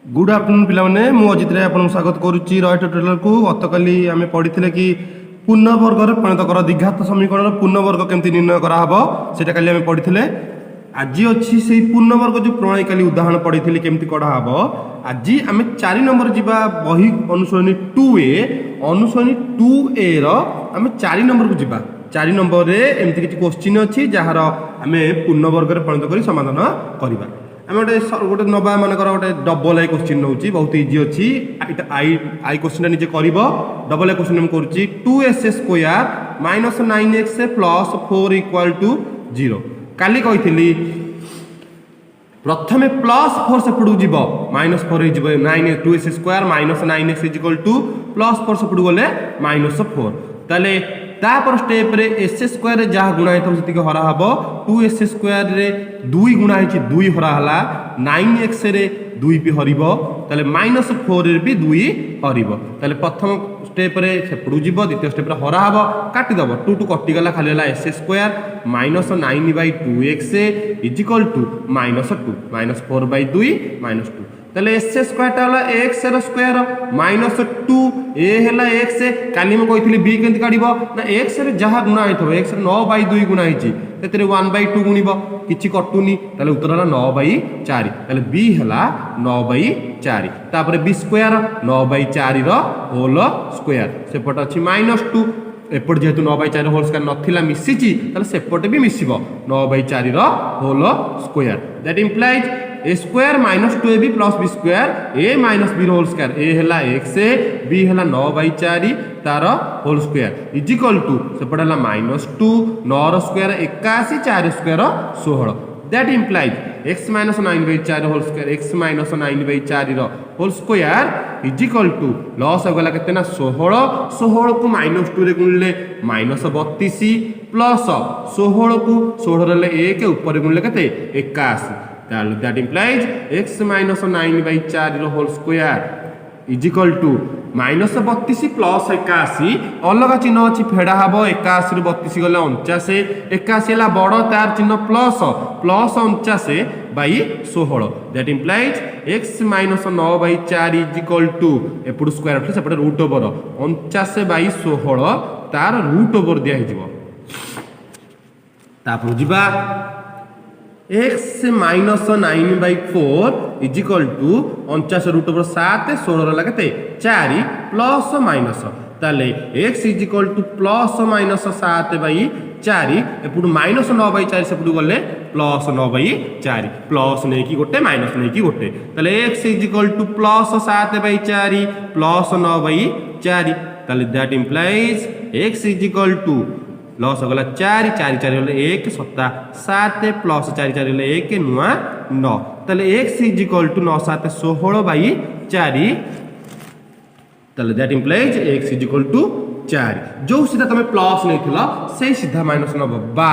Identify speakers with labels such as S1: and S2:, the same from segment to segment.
S1: Good afternoon पिलाने मु अजित राय आपन स्वागत करुच्ची रॉय ट्यूटोरियल को गतकाली आम पढ़ी कि पूर्णवर्ग परिणत कर द्विघात समीकरण पूर्णवर्ग केमती निर्णय कराहब सेटा काली आम पढ़ी आज अच्छी से पूर्णवर्ग जो प्रणाली काली उदाहरण पढ़ी केमती कढ़ाहब आज आम 4 नंबर जीवा बही अनुसरणी 2A अनुसरणी 2A आम 4 नंबर को जीवा 4 नंबर रे एमती किछि क्वेश्चन अछि जहार आम पूर्णवर्ग रे परिणत करी समाधान करिबा आम गोटे नवा मानकर गोटे डबल आई क्वेश्चन नौ बहुत इजी अच्छी आई क्वेश्चन निजे कर डबल आई क्वेश्चन करुच्ची 2s² minus 9x plus 4 equal to 0 काली कही प्रथमे प्लस 4 सेपटू जीव minus 4 9 2s² minus 9x equal to plus 4 सेपटू गले माइनस 4 ताले तापर स्टेप रे s² जहाँ गुणा होती हरा हम 2s² रे 2 गुणा हो 2 हरा हला 9x रे 2 भी हरिब ताले माइनस 4 रे भी 2 हरिब ताले प्रथम स्टेप रे सेपड़ू जीव द्वितीय स्टेप रे हरा हम काटिदेव 2 टू कटिगला खाली है s² minus 9/2x equal to minus 2 minus 4/2 minus 2 ताले s² टा x रो स्क्वायर माइनस 2 a हैला x काली हम कहितली b केंति काढिबो ना x रे जहा गुणा हेथबो x रे 9/2 गुणा हेची तेतरे 1/2 गुणिबो किछि कटुनी ताले उत्तर हला 9/4 ताले b हैला 9/4 तापर b² 9/4 रो होल स्क्वायर सेपट अछि -2 एपट जेहेतु 9/4 होल स्क्वायर नथिला मिसिची ताले सेपट भी मिसिबो 9/4 रो whole square that implies a² minus 2ab plus b² a minus b whole square a हैला x b हैला 9/4 तार होल स्क्वायर इजिकल टू सेपट हैला -2 9 रो square 81 4 square 16 that implies x minus 9/4 whole square x minus 9/4 रो whole square is equal to लॉस हो गला केते ना 16 16 को -2 रे गुणले -32 प्लस 16 को 16 रे 1 ऊपर गुणले केते 81 that implies x minus 9/4 whole square is equal to -32 plus 81 अलग चिन्ह अच्छी फेड़ा हम 81 रु 32 गला 49 81 है बड़ तार चिन्ह plus plus 49/16 that implies x minus 9/4 is equal to एपटू स्क्वायर उठले सेपटे रूट ओवर 49/16 तार रूट ओवर दिया हिजिवो तापर जिबा x minus 9/4 is equal to 49 root over 7 16 लगे 4 प्लस माइनस ताले x is equal to plus minus 7/4 एपटू माइनस 9/4 सेपटू गले प्लस 9/4 प्लस नहीं कि गोटे माइनस नहीं कि गोटे ताले x is equal to plus 7/4 plus 9/4 ताले that implies x is equal to लॉस होगला 4 4 4 होले 1 7 7 प्लस 4 4 होले 1 नुआ 9 ताले x इज इक्वल टू 9 7 16/4 ताले that implies x is equal to 4 जो सीधा तमे प्लस नै थिला से सीधा माइनस नब बा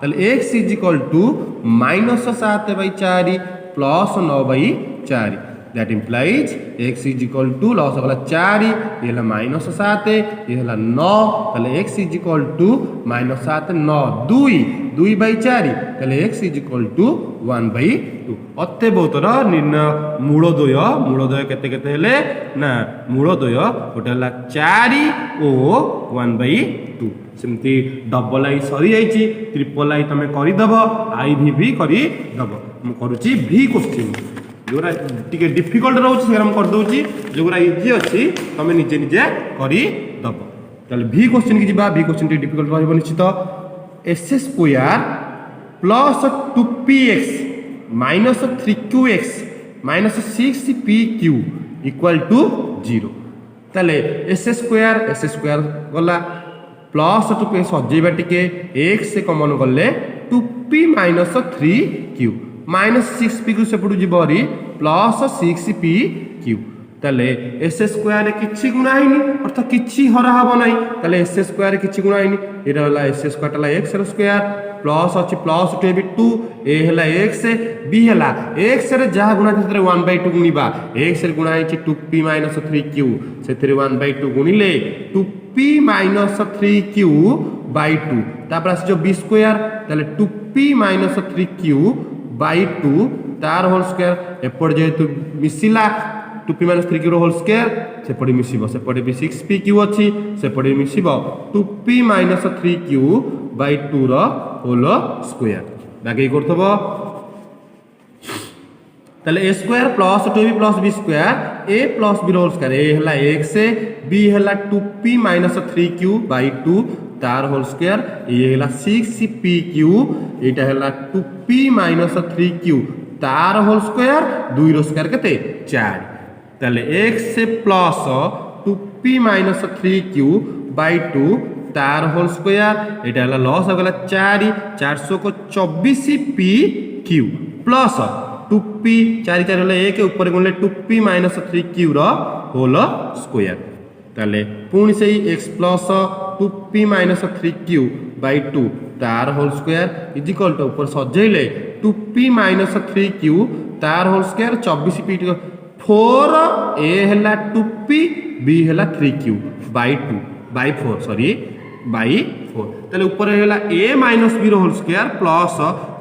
S1: ताले x is equal to -7/4 plus 9/4 that implies x is equal to लॉस होगला 4 ये हला -7 ये हला 9 ताले x इज इक्वल टू -7 9 2/4 ताले x इज इक्वल टू 1/2 अत्ते बहुतर निर्णय मूलद्वय केते केते हेले ना मूलद्वय गोटे हला 4 ओ 1/2 सेमती डबल आई सरी जाईची ट्रिपल आई तमे करि दबो आई भी करि दबो हम करूची भी क्वेश्चन जोरा टिके डिफिकल्ट रहउची से हम कर दोची जोरा इजी अछि तमे निजे निजे करि दबो ताले भी क्वेश्चन की जिबा भी क्वेश्चन टी डिफिकल्ट रहइबो निश्चित s² plus 2px minus 3qx minus 6pq equal to 0 ताले s² गला प्लस 2p सजेबा टिके x से कॉमन गले 2p minus 3q minus 6p को सेपटू जीवरी प्लस 6pq ताले s² किछि गुणा हैनी अर्थात किछि हरा हबो नै ताले s² किछि गुणा हैनी एरा हला s² हला x रो स्क्वायर प्लस अछि प्लस 2 a हला x b हला x रे जहा गुणा थिरे 1/2 गुणिबा x रे गुणा हैछि 2p माइनस 3q सेथिरे 1/2 गुणिले 2p माइनस 3q/2 तापर आसी जो b² ताले 2p माइनस 3q/2 तार होल स्क्वायर एपटे जेहेतु मिसिला 2p - 3q रो होल स्क्वायर सेपटे मिसिबो सेपटे भी 6pq अछि सेपटे मिसिबो 2p - 3q/2 रो होल स्क्वायर बाकी करथबो ताले a square plus 2b plus b square a plus b whole square a हला x b हला 2p - 3q/2 तार होल स्क्वायर ये हला 6pq एटा हला 2p - 3q तार होल स्क्वायर 2 रो स्क्वायर केते 4 ताले x प्लस 2p - 3q/2 तार होल स्क्वायर एटा हला लॉस हो गला 4 424pq प्लस 2p 4 4 हले 1 ऊपर गुणले 2p - 3q रो होल स्क्वायर ताले पुणी से x प्लस 2p - 3q/2 तार whole square is equal to ऊपर सजेइले 2p - 3q तार होल स्क्वायर 24p 4 a हला 2p b हला 3q/2 बाय 4 सॉरी बाय 4 ताले ऊपर हला a - b रो होल स्क्वायर प्लस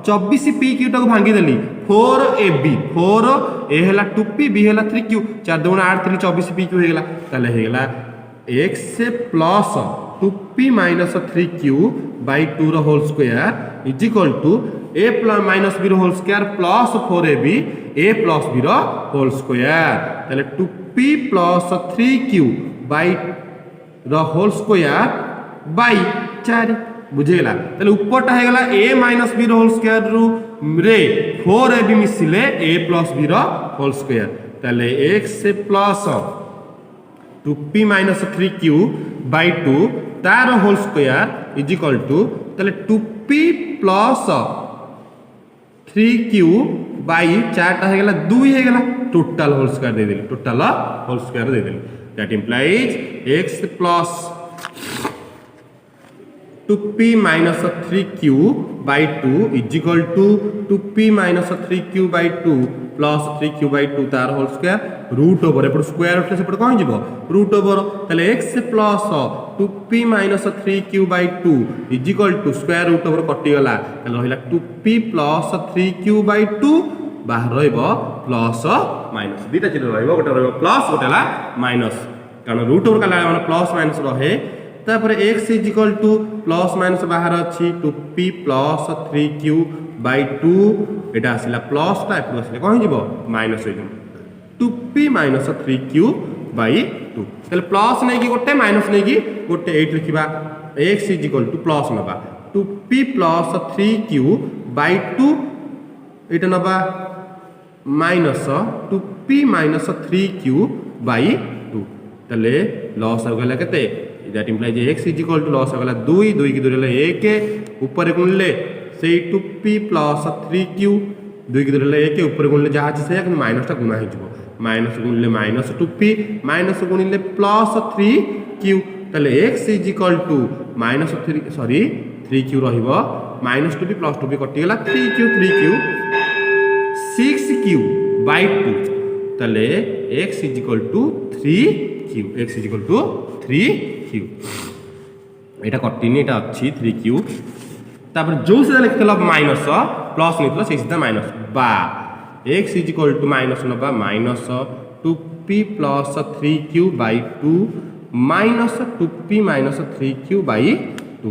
S1: 24pq टाको भांगी देली 4ab 4 a हला 2p b हला 3q 4 2 8 3 24pq हे गेला ताले हे गेला x प्लस 2p - 3q/2 रो whole square is equal to a - b रो whole square plus 4ab a plus b रो होल स्क्वायर ताले 2p प्लस 3q रो होल स्क्वायर बाय 4 बुझेला ताले ऊपरटा हे गेला a - b रो होल स्क्वायर रु रे 4ab मिसिले a प्लस b रो होल स्क्वायर ताले x प्लस 2p - 3q/2 तार whole square is equal to ताले 2p प्लस 3q/4 टा हे गेला 2 हे गेला टोटल होल स्क्वायर दे देली टोटल होल स्क्वायर दे देली that implies x plus 2p - 3q/2 is equal to 2p - 3q/2 plus 3q/2 तार होल स्क्वायर रूट ओवर एपट स्क्वायर उठले सेपट कोन जिवो रूट ओवर तले x plus 2p - 3q/2 is equal to square root over कटि गला तले रहिला 2p प्लस 3q/2 बाहर रहइबो प्लस माइनस दुटा चिन्ह रहइबो गोटे रहइबो प्लस गोटेला माइनस कारण रूट ओवर कला माने प्लस माइनस रहे तापर x is equal to plus minus बाहर अछि 2p प्लस 3q/2 एटा आसिला प्लस टा एपु आसिले कोन जिवो माइनस हो जिवो 2p - 3q/2 तले प्लस नै कि गोटे माइनस नै कि गोटे 8 लिखिबा x is equal to plus नबा 2p प्लस 3q/2 एटा नबा माइनस 2p - 3q/2 तले लॉस हो गला केते that implies x is equal to लॉस हो गला 2 2 की 2 रे 1 ऊपर गुणले से 2p प्लस 3q 2 की 2 रे 1 ऊपर गुणले जा अछि से कि माइनस टा गुणा हे जिवो माइनस गुणले माइनस 2p माइनस गुणले प्लस 3q तले x is equal to minus 3 sorry 3q रहिबो माइनस 2p प्लस 2p कटि गेला 3q 6q/2 तले x is equal to 3q x is equal to 3q एटा कटिनी एटा अछि 3q तापर जो से लिखला माइनस प्लस निकला से सीधा माइनस बा x is equal to minus नबा minus 2p plus 3q/2 minus 2p minus 3q/2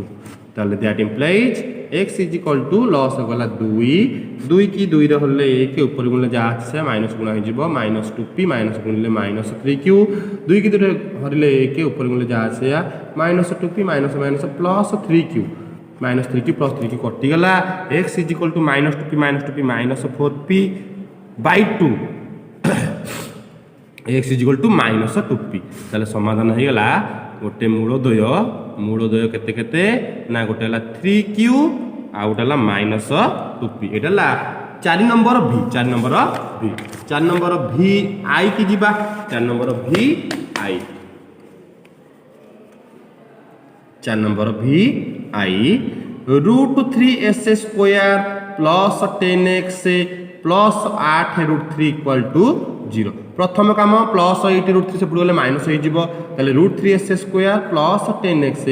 S1: ताले that implies x is equal to लॉस हो गला 2 2 की 2 रे होले 1 ऊपर गुणले जा से माइनस गुणा हो जिवो माइनस 2p माइनस गुणले माइनस 3q 2 की 2 रे हरले 1 ऊपर गुणले जा से minus 2p minus minus plus 3q minus 3q plus 3q कटि गला x is equal to minus 2p minus 4p/2 x is equal to minus 2p ताले समाधान हे गला गोटे मूल द्वय केते केते ना गोटे हला 3q आ गोटे हला माइनस 2p एटा हला 4 नंबर v i की जीवा 4 number v i 4 number v i √3s square plus 10x plus 8 √3 equal to 0 प्रथम काम प्लस 8 √3 से पड़े माइनस हो जिवो ताले √3s square plus 10x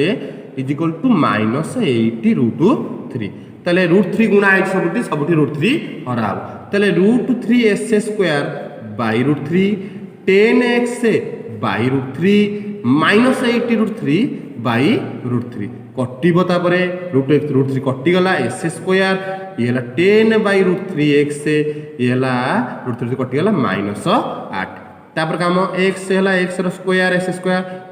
S1: is equal to minus 8 √3 ताले √3 गुणा है सबुठी √3 हराब তাহলে √3s² by √3 10x by √3 -80 √3 by √3 কটিব তারপরে √3 কটিগলা s² ये हला 10 बाई √3x ये हला √3 कटिगला -8 तापर काम x हला x रो स्क्वायर s²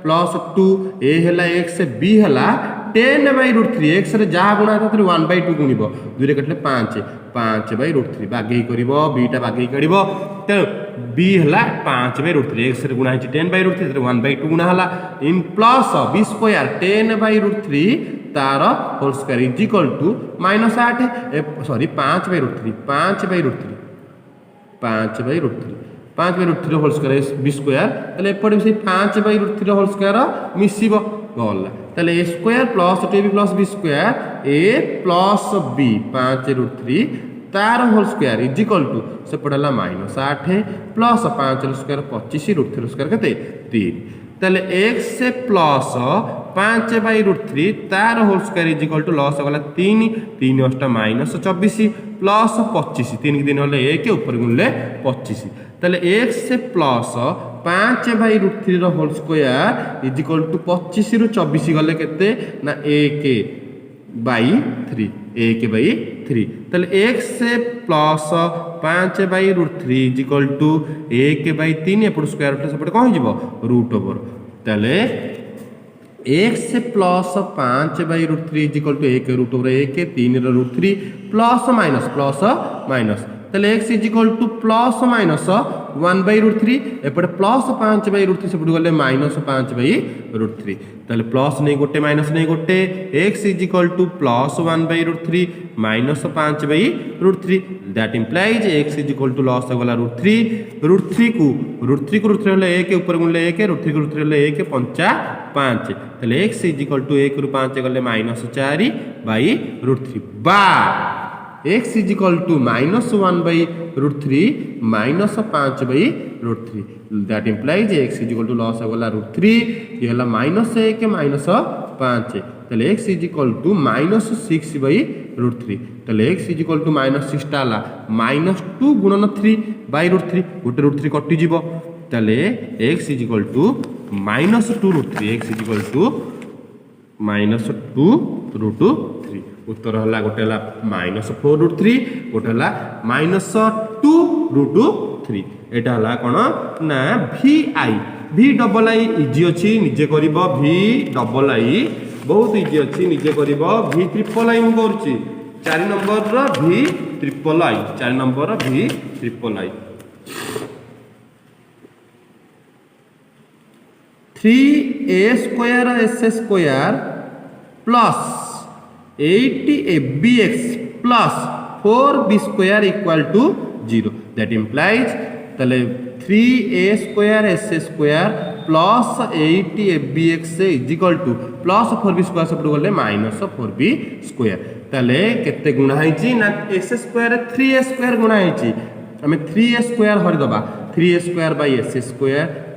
S1: प्लस 2 a हला x b हला 10 बाई √3 x रे जा गुणा था 1/2 गुणिबो 2 रे कटले 5 बाई √3 बागेई करिवो b टा बागेई करिवो त b हला 5 बाई √3 x रे गुणा है 10 बाई √3 1/2 गुणा हला इन प्लस b स्क्वायर 10 बाई √3 तार whole square is equal to -8 sorry 5 by √3 5 by √3 whole square B square ताले एपटे से 5 बाई √3 होल स्क्वायर मिसिबो गला ताले a square plus 2ab plus b square a plus b 5 √3 तार whole square is equal to से पड़ला -8 plus 5 square 25 √3 square केते 3 ताले x प्लस 5 बाई √3 तार whole square is equal to लॉस गला 3 3 8 -24 प्लस 25 3 दिन होले 1 ऊपर गुणले 25 ताले x प्लस 5 बाई √3 रो whole square is equal to 25 रु 24 गले केते ना 1 बाई 3 1 बाई 3 ताले x plus 5 by √3 is equal to 1 by 3 एपट स्क्वायर रूट सेपट कोन हिजबो रूट ओवर ताले x plus 5 by √3 is equal to 1 root over 1 3 रो √3 प्लस माइनस ताले x is equal to plus minus 1 by √3 एपटे प्लस 5 बाई √3 सेपट गले -5 बाई √3 ताले प्लस नहीं गोटे माइनस नहीं गोटे x is equal to plus 1 by √3 -5 by √3 that implies x is equal to लॉस गला √3 को √3 ले 1 ऊपर गुणले 1 √3 को √3 ले 1 5 ताले x इज इक्वल टू 1 रु 5 गले -4 बाई √3 बा x is equal to -1 by √3 -5 by √3 that implies x is equal to लॉस गला √3 ये हला -1 -5 ताले x is equal to -6 by √3 ताले x इज इक्वल टू -6 टाला -2 गुणन 3 बाई √3 गोटे √3 कटि जीवो ताले x is equal to -2 √3 x is equal to -2 √3 उत्तर हला गोटे हला -4 √3 गोटे हला -2 √3 एटा हला कोन ना vi डबल i इजी अछि निजे करिवो vi डबल i बहुत इजी अछि निजे करिवो vi ट्रिपल i मु करछि 4 नंबर रो vi ट्रिपल i 4 नंबर रो vi triple i 3a² plus 80abx plus 4b² equal to 0 that implies ताले 3a² plus 80abx is equal to plus 4b² सब गले -4b² ताले केते गुणा हैछि ना s² 3a² गुणा हैछि हमें 3a² हरि दबा 3a² bye s²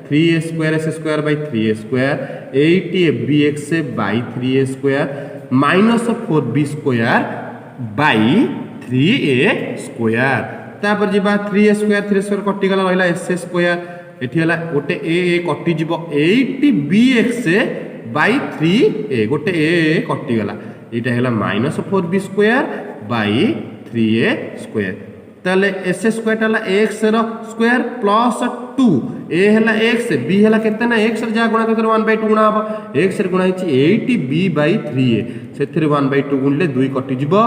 S1: 3a² s² bye 3a² 80abx bye 3a² -4b² by 3a² तापर जिबा 3a² कटि गला रहला s² एठी हला गोटे a कटि जिवो 80bx बाय 3a गोटे a कटि गला एटा हला -4b² बाय 3a² ताले s² हला x रो स्क्वायर प्लस 2 a हला x b हला केते ना x रे जा गुणा करते 1/2 गुणा हबो x रे गुणा हिची 80b बाय 3a सेथिरे 1/2 गुणले 2 कटि जिवो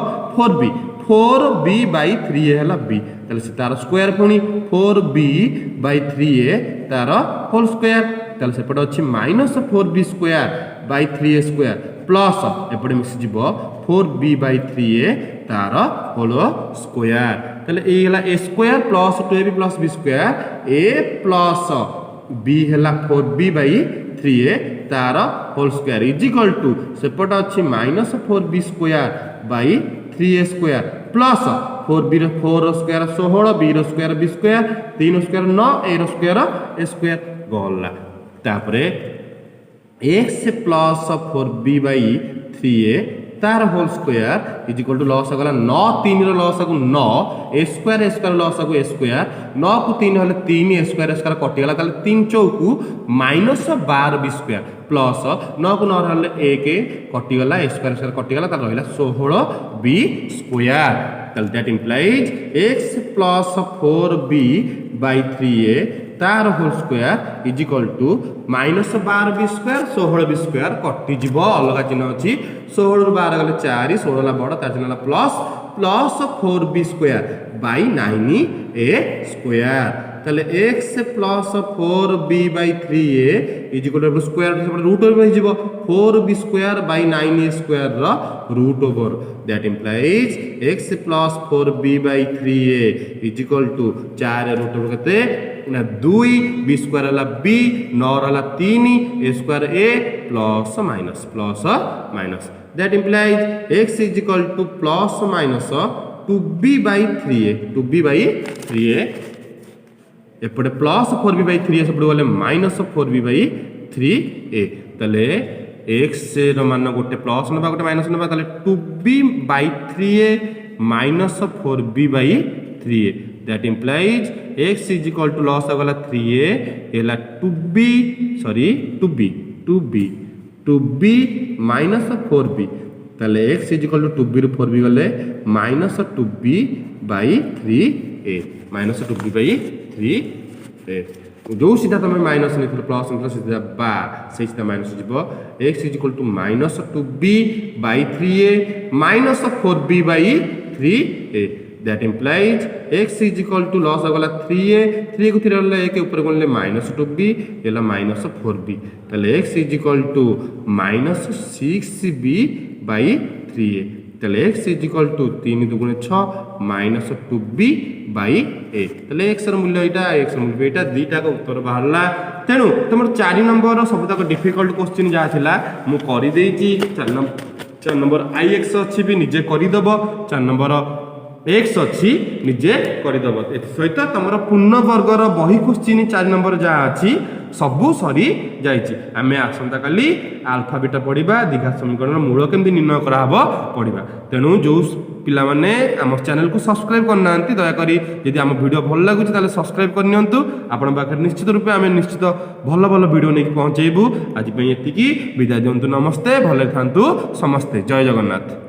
S1: 4b बाय 3a हला b ताले से तार स्क्वायर पुनी 4b बाय 3a तार होल स्क्वायर ताले सेपट अछि -4b² बाय 3a² प्लस एपटे मिसि जिवो 4b बाय 3a तार होल स्क्वायर ताले ए हला a² plus 2ab plus b² a plus b हला 4b बाय 3a तार whole square is equal to सेपट अछि -4b² by 3a² plus 4b रो 4 स्क्वायर 16 b रो स्क्वायर b² 3 स्क्वायर 9 a रो स्क्वायर a² गला तापरे x plus 4b by 3a तार whole square is equal to लॉस गला 9 3 रो लॉस को 9 ए स्क्वायर लॉस को ए स्क्वायर 9 को 3 हले 3 ए स्क्वायर कटि गला ताले 3 चौकू -12 बी स्क्वायर प्लस 9 को 9 हले 1 कटि गला ए स्क्वायर कटि गला ताले रहिला 16 बी स्क्वायर ताले that implies x plus 4b by 3a तार whole square is equal to -12 B square 16 B square कटि जीव अलग चिन्ह अछि 16 रु 12 गले 4 16 ला बड़ तार चिन्ह plus plus 4b square by 9a square ताले x plus 4b by 3a is equal to square root over हो जीव 4b स्क्वायर by 9a स्क्वायर रो root over that implies x plus 4b by 3a is equal to 4 root over केते ना 2 B square वाला B 9 वाला 3 A square A plus minus that implies x is equal to plus minus 2b by 3a एपटे प्लस 4b by 3a सब गले minus 4b by 3a तले x रो मान गोटे प्लस नबा गोटे माइनस नबा तले 2b by 3a minus 4b by 3a that implies x is equal to लॉस गला 3a एला 2b माइनस 4b ताले x is equal to 2b रो 4b गले minus 2b by 3a minus 2b by 3a जो सीधा तुम minus नहीं प्लस नहीं सीधा बा से सीधा माइनस जीव x is equal to minus 2b by 3a minus 4b by 3a that implies x is equal to लॉस गला 3a 3 को 3 ले एक ऊपर गले माइनस 2b एला माइनस 4b ताले x is equal to minus 6b by 3a ताले x इज इक्वल टू 3 दुगुणे 6 माइनस 2b by a ताले x ର मूल्य एटा x ର मूल्य एटा दुईटा का उत्तर बाहरला तेणु तुम 4 नंबर सब तक डिफिकल्ट क्वेश्चन जहाँ थिला मु करि देछि 4 नंबर ix अछि भी निजे करि दबो 4 नंबर x अच्छी निजे करदेव सहित तुम पूर्ण वर्गर बही क्वेश्चन 4 नंबर जहाँ अच्छी सबू सरी जाइए आम आसंता काली आल्फा बीटा पढ़ा दीघा समीकरण मूल केमती निर्णय कराब पढ़ा तेणु जो पिला माने आम चैनल को सब्सक्राइब करना दयाकोरी यदि आम वीडियो भल लगुच सब्सक्राइब करनी आपण पाखे निश्चित रूपे आम निश्चित भल भल वीडियो नहीं पहुँचेबू आज एति विदाय दिंतु नमस्ते भले था समस्ते जय जगन्नाथ।